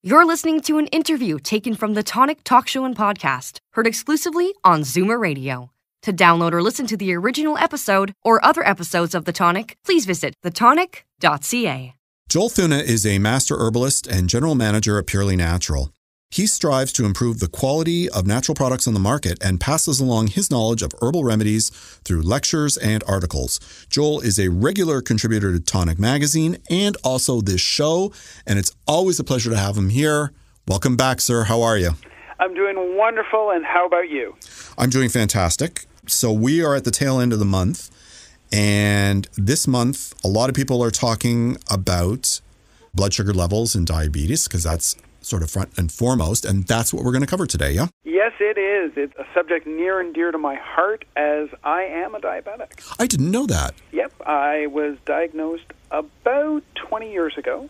You're listening to an interview taken from the Tonic Talk Show and Podcast, heard exclusively on Zoomer Radio. To download or listen to the original episode or other episodes of The Tonic, please visit thetonic.ca. Joel Thuna is a master herbalist and general manager at Purely Natural. He strives to improve the quality of natural products on the market and passes along his knowledge of herbal remedies through lectures and articles. Joel is a regular contributor to Tonic Magazine and also this show, and it's always a pleasure to have him here. Welcome back, sir. How are you? I'm doing wonderful, and how about you? I'm doing fantastic. So we are at the tail end of the month, and this month, a lot of people are talking about blood sugar levels and diabetes, because that's sort of front and foremost, and that's what we're going to cover today, yeah? Yes, it is. It's a subject near and dear to my heart, as I am a diabetic. I didn't know that. Yep, I was diagnosed about 20 years ago,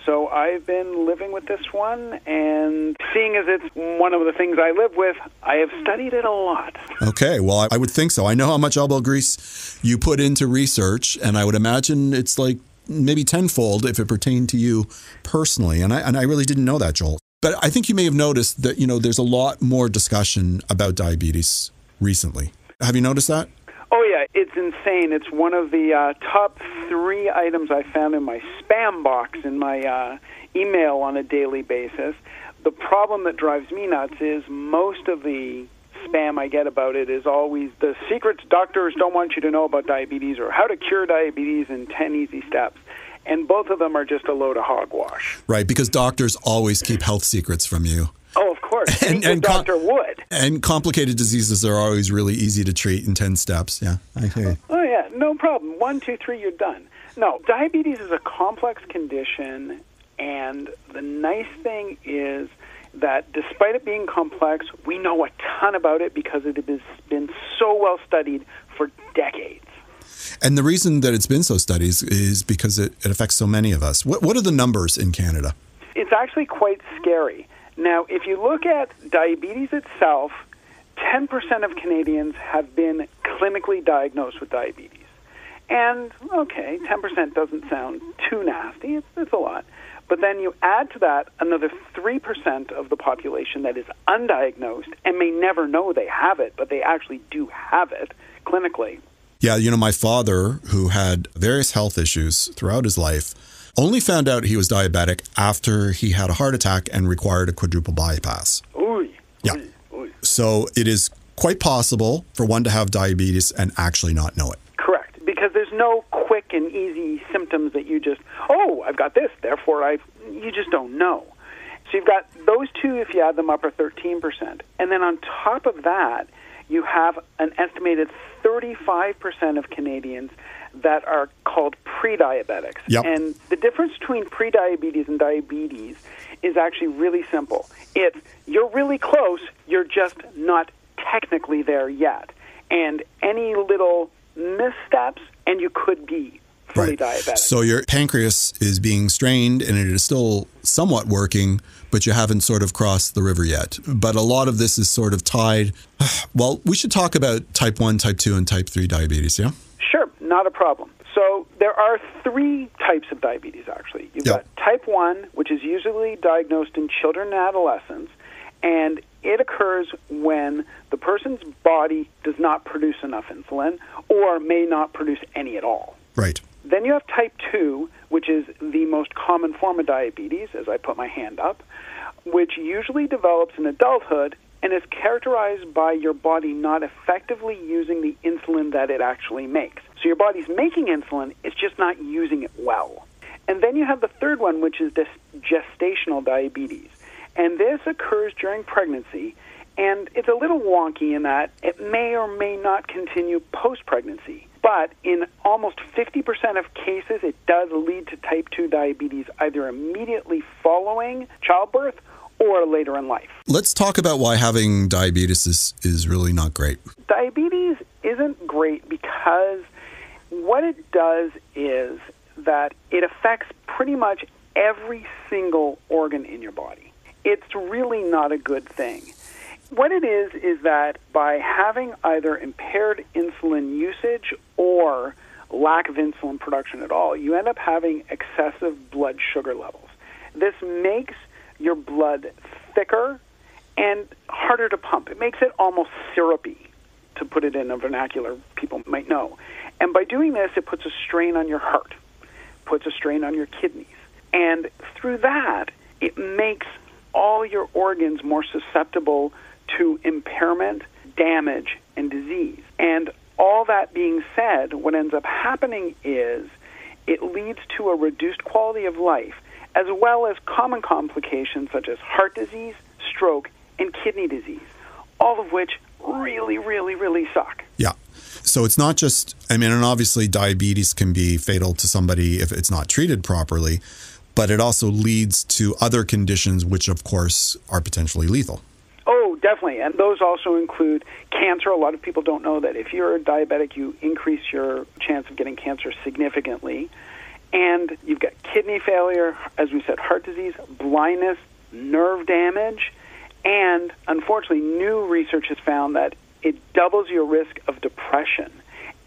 so I've been living with this one, and seeing as it's one of the things I live with, I have studied it a lot. Okay, well, I would think so. I know how much elbow grease you put into research, and I would imagine it's like maybe tenfold if it pertained to you personally. And I really didn't know that, Joel. But I think you may have noticed that, there's a lot more discussion about diabetes recently. Have you noticed that? Oh, yeah. It's insane. It's one of the top 3 items I found in my spam box in my email on a daily basis. The problem that drives me nuts is most of the spam I get about it is always the secrets doctors don't want you to know about diabetes, or how to cure diabetes in 10 easy steps. And both of them are just a load of hogwash. Right, because doctors always keep health secrets from you. Oh, of course. And a doctor would. And complicated diseases are always really easy to treat in 10 steps. Yeah, I hear you. Oh, yeah, no problem. 1, 2, 3, you're done. No, diabetes is a complex condition, and the nice thing is that despite it being complex, we know a ton about it because it has been so well studied for decades. And the reason that it's been so studied is because it affects so many of us. What are the numbers in Canada? It's actually quite scary. Now, if you look at diabetes itself, 10% of Canadians have been clinically diagnosed with diabetes. And, okay, 10% doesn't sound too nasty. It's a lot. But then you add to that another 3% of the population that is undiagnosed and may never know they have it, but they actually do have it clinically. Yeah, my father, who had various health issues throughout his life, only found out he was diabetic after he had a heart attack and required a quadruple bypass. Ooh. Yeah. Ooh. So it is quite possible for one to have diabetes and actually not know it. Correct, because there's no quick and easy symptoms that you just, I've got this, therefore you just don't know. So you've got those two, if you add them up, are 13%. And then on top of that, you have an estimated 35% of Canadians that are called pre-diabetics. Yep. And the difference between pre-diabetes and diabetes is actually really simple. It's you're really close, you're just not technically there yet. And any little missteps, and you could be fully diabetic. So your pancreas is being strained and it is still somewhat working, but you haven't sort of crossed the river yet. But a lot of this is sort of tied. Well, we should talk about type 1, type 2, and type 3 diabetes, yeah? Sure, not a problem. So there are 3 types of diabetes, actually. You've got type 1, which is usually diagnosed in children and adolescents, and it occurs when the person's body does not produce enough insulin or may not produce any at all. Right. Then you have type 2, which is the most common form of diabetes, as I put my hand up, which usually develops in adulthood and is characterized by your body not effectively using the insulin that it actually makes. So your body's making insulin, it's just not using it well. And then you have the third one, which is gestational diabetes. And this occurs during pregnancy, and it's a little wonky in that it may or may not continue post-pregnancy. But in almost 50% of cases, it does lead to type 2 diabetes either immediately following childbirth or later in life. Let's talk about why having diabetes is really not great. Diabetes isn't great because what it does is that it affects pretty much every single organ in your body. It's really not a good thing. What it is that by having either impaired insulin usage or lack of insulin production at all, you end up having excessive blood sugar levels. This makes your blood thicker and harder to pump. It makes it almost syrupy, to put it in a vernacular people might know. And by doing this, it puts a strain on your heart, puts a strain on your kidneys. And through that, it makes all your organs more susceptible to impairment, damage, and disease. And all that being said, what ends up happening is it leads to a reduced quality of life, as well as common complications such as heart disease, stroke, and kidney disease, all of which really, really, really suck. Yeah. So it's not just, and obviously diabetes can be fatal to somebody if it's not treated properly, but it also leads to other conditions which, of course, are potentially lethal. Oh, definitely. And those also include cancer. A lot of people don't know that if you're a diabetic, you increase your chance of getting cancer significantly. And you've got kidney failure, as we said, heart disease, blindness, nerve damage, and unfortunately, new research has found that it doubles your risk of depression.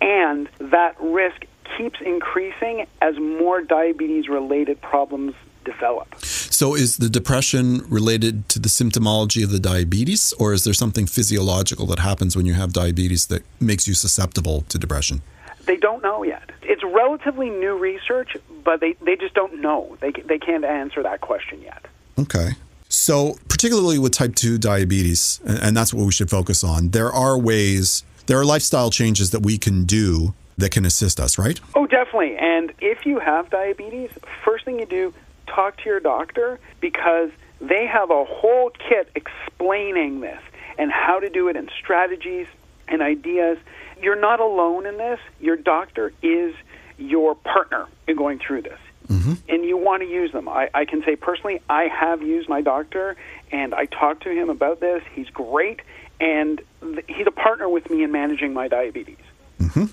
And that risk keeps increasing as more diabetes-related problems develop. So is the depression related to the symptomology of the diabetes, or is there something physiological that happens when you have diabetes that makes you susceptible to depression? They don't know yet. It's relatively new research, but they just don't know. They can't answer that question yet. Okay. So particularly with type 2 diabetes, and that's what we should focus on, there are lifestyle changes that we can do that can assist us, right? Oh, definitely. And if you have diabetes, first thing you do, talk to your doctor, because they have a whole kit explaining this and how to do it and strategies and ideas. You're not alone in this. Your doctor is your partner in going through this. Mm-hmm. And you want to use them. I can say personally, I have used my doctor, and I talked to him about this. He's great, and he's a partner with me in managing my diabetes. Mm-hmm.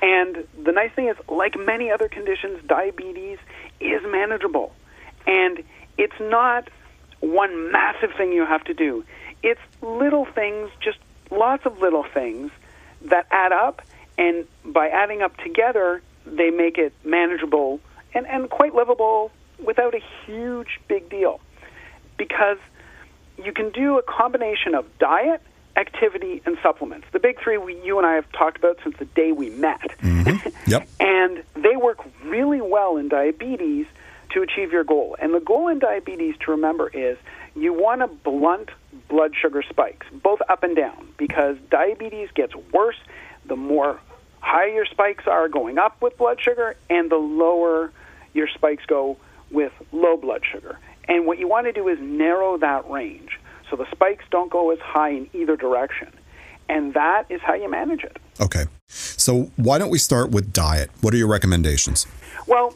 And the nice thing is, like many other conditions, diabetes is manageable. And it's not one massive thing you have to do. It's little things, just lots of little things that add up, and by adding up together, they make it manageable and quite livable without a huge big deal. Because you can do a combination of diet, activity, and supplements. The big three you and I have talked about since the day we met. Mm-hmm. Yep. And they work really well in diabetes to achieve your goal. And the goal in diabetes, to remember, is you want to blunt blood sugar spikes, both up and down, because diabetes gets worse the more high your spikes are going up with blood sugar, and the lower your spikes go with low blood sugar. And what you want to do is narrow that range so the spikes don't go as high in either direction. And that is how you manage it. Okay. So why don't we start with diet? What are your recommendations? Well,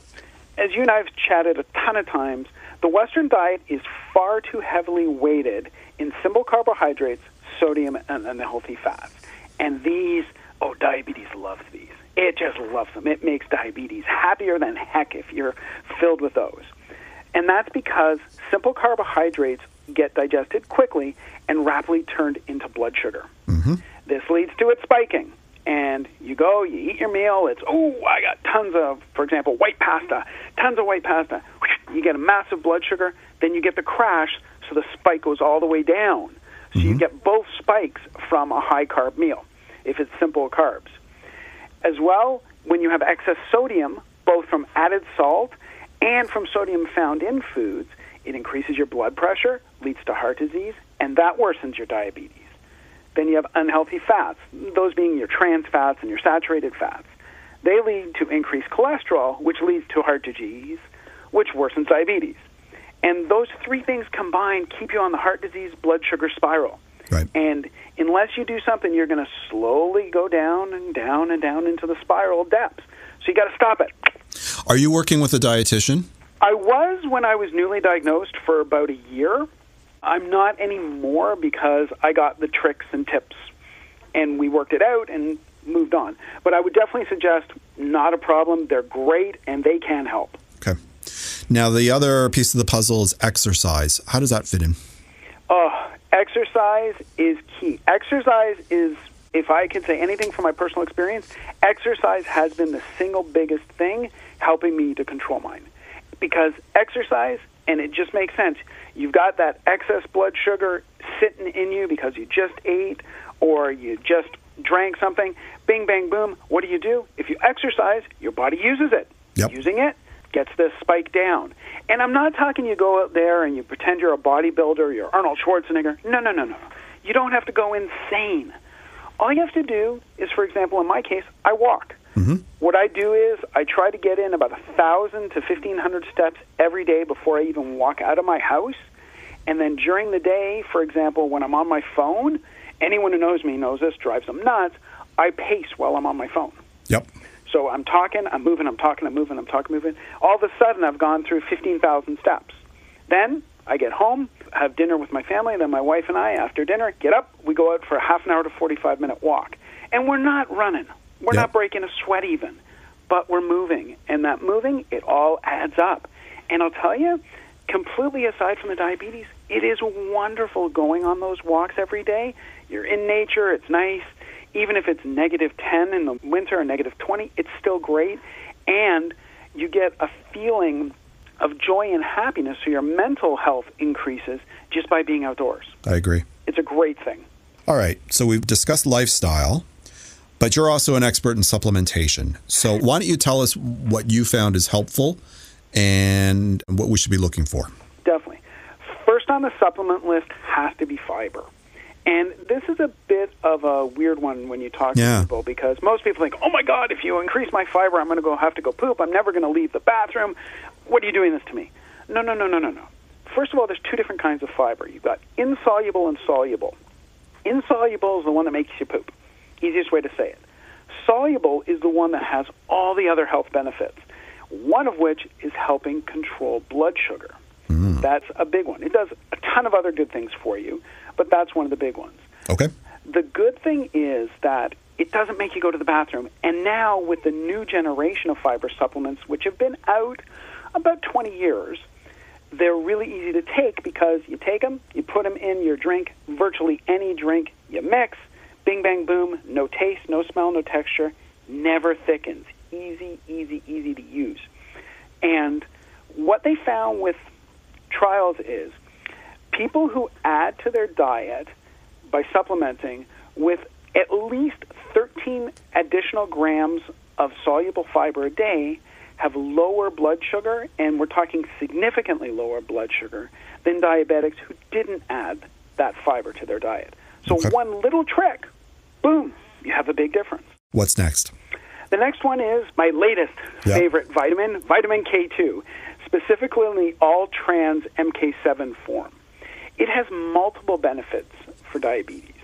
as you and I have chatted a ton of times, the Western diet is far too heavily weighted in simple carbohydrates, sodium, and unhealthy fats. And these, diabetes loves these. It just loves them. It makes diabetes happier than heck if you're filled with those. And that's because simple carbohydrates get digested quickly and rapidly turned into blood sugar. Mm-hmm. This leads to it spiking. And you eat your meal, I got tons of, for example, white pasta. You get a massive blood sugar, then you get the crash, so the spike goes all the way down. So you get both spikes from a high-carb meal, if it's simple carbs. As well, when you have excess sodium, both from added salt and from sodium found in foods, it increases your blood pressure, leads to heart disease, and that worsens your diabetes. Then you have unhealthy fats, those being your trans fats and your saturated fats. They lead to increased cholesterol, which leads to heart disease, which worsens diabetes. And those three things combined keep you on the heart disease blood sugar spiral. Right. And unless you do something, you're going to slowly go down and down and down into the spiral depths. So you got to stop it. Are you working with a dietitian? I was when I was newly diagnosed for about a year. I'm not anymore because I got the tricks and tips, and we worked it out and moved on. But I would definitely suggest not a problem. They're great, and they can help. Okay. Now, the other piece of the puzzle is exercise. How does that fit in? Exercise is key. Exercise is, if I could say anything from my personal experience, exercise has been the single biggest thing helping me to control mine. Because exercise and it just makes sense. You've got that excess blood sugar sitting in you because you just ate or you just drank something. Bing, bang, boom. What do? If you exercise, your body uses it. Yep. Using it gets this spike down. And I'm not talking you go out there and you pretend you're a bodybuilder, you're Arnold Schwarzenegger. No. You don't have to go insane. All you have to do is, for example, in my case, I walk. Mm-hmm. What I do is I try to get in about 1,000 to 1,500 steps every day before I even walk out of my house. And then during the day, for example, when I'm on my phone, anyone who knows me knows this, drives them nuts, I pace while I'm on my phone. Yep. So I'm talking, I'm moving, I'm talking, I'm moving, I'm talking, moving. All of a sudden, I've gone through 15,000 steps. Then I get home, have dinner with my family, then my wife and I, after dinner, get up, we go out for a half an hour to 45-minute walk. And we're not running. We're not breaking a sweat even, but we're moving. And that moving, it all adds up. And I'll tell you, completely aside from the diabetes, it is wonderful going on those walks every day. You're in nature, it's nice. Even if it's negative 10 in the winter or negative 20, it's still great. And you get a feeling of joy and happiness, so your mental health increases just by being outdoors. I agree. It's a great thing. All right, so we've discussed lifestyle, but you're also an expert in supplementation. So why don't you tell us what you found is helpful and what we should be looking for? Definitely. First on the supplement list has to be fiber. And this is a bit of a weird one when you talk to people, because most people think, oh my God, if you increase my fiber, I'm going to have to go poop. I'm never going to leave the bathroom. What are you doing this to me? No. First of all, there's two different kinds of fiber. You've got insoluble and soluble. Insoluble is the one that makes you poop. Easiest way to say it. Soluble is the one that has all the other health benefits, one of which is helping control blood sugar. That's a big one. It does a ton of other good things for you, but that's one of the big ones. Okay. The good thing is that it doesn't make you go to the bathroom. And now with the new generation of fiber supplements, which have been out about 20 years, they're really easy to take because you take them, you put them in your drink, virtually any drink, you mix, bing, bang, boom, no taste, no smell, no texture, never thickens. Easy to use. And what they found with trials is people who add to their diet by supplementing with at least 13 additional grams of soluble fiber a day have lower blood sugar, and we're talking significantly lower blood sugar, than diabetics who didn't add that fiber to their diet. So one little trick, boom, you have a big difference. What's next? The next one is my latest favorite vitamin, vitamin K2, specifically in the all-trans MK7 form. It has multiple benefits for diabetes.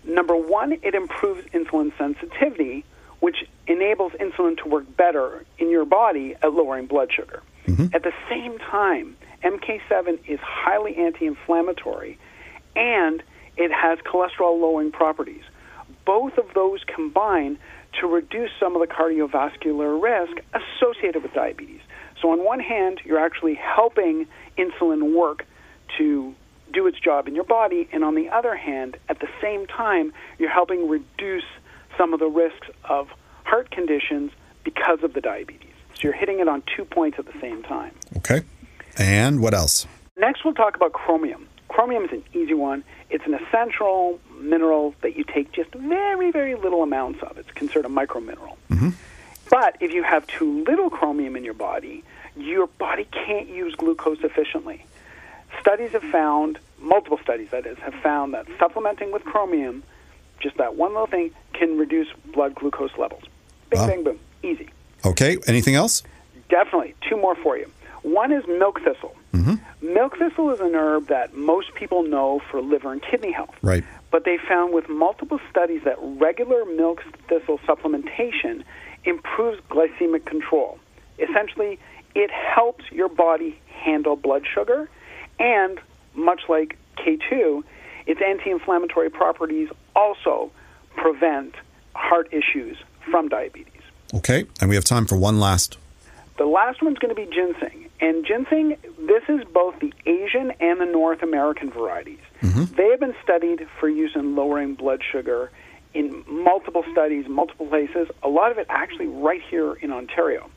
Number one, it improves insulin sensitivity, which enables insulin to work better in your body at lowering blood sugar. At the same time, MK7 is highly anti-inflammatory, and it has cholesterol-lowering properties. Both of those combine to reduce some of the cardiovascular risk associated with diabetes. So on one hand, you're actually helping insulin work to do its job in your body, and on the other hand, at the same time, you're helping reduce some of the risks of heart conditions because of the diabetes. So you're hitting it on 2 points at the same time. Okay. And what else? Next, we'll talk about chromium. Chromium is an easy one. It's an essential mineral that you take just very, very little amounts of. It's considered a micromineral. But if you have too little chromium in your body can't use glucose efficiently. Studies have found, multiple studies that is, have found that supplementing with chromium, just that one little thing, can reduce blood glucose levels. Bing, bang, boom. Easy. Okay. Anything else? Definitely. Two more for you. One is milk thistle. Milk thistle is an herb that most people know for liver and kidney health. Right. But they found with multiple studies that regular milk thistle supplementation improves glycemic control. Essentially, it helps your body handle blood sugar, and much like K2, its anti-inflammatory properties also prevent heart issues from diabetes. Okay, and we have time for one last. The last one's going to be ginseng. And ginseng, this is both the Asian and the North American varieties. They have been studied for use in lowering blood sugar in multiple studies, multiple places, a lot of it actually right here in Ontario.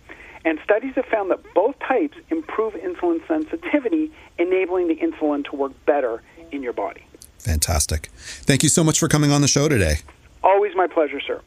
And studies have found that both types improve insulin sensitivity, enabling the insulin to work better in your body. Fantastic. Thank you so much for coming on the show today. Always my pleasure, sir.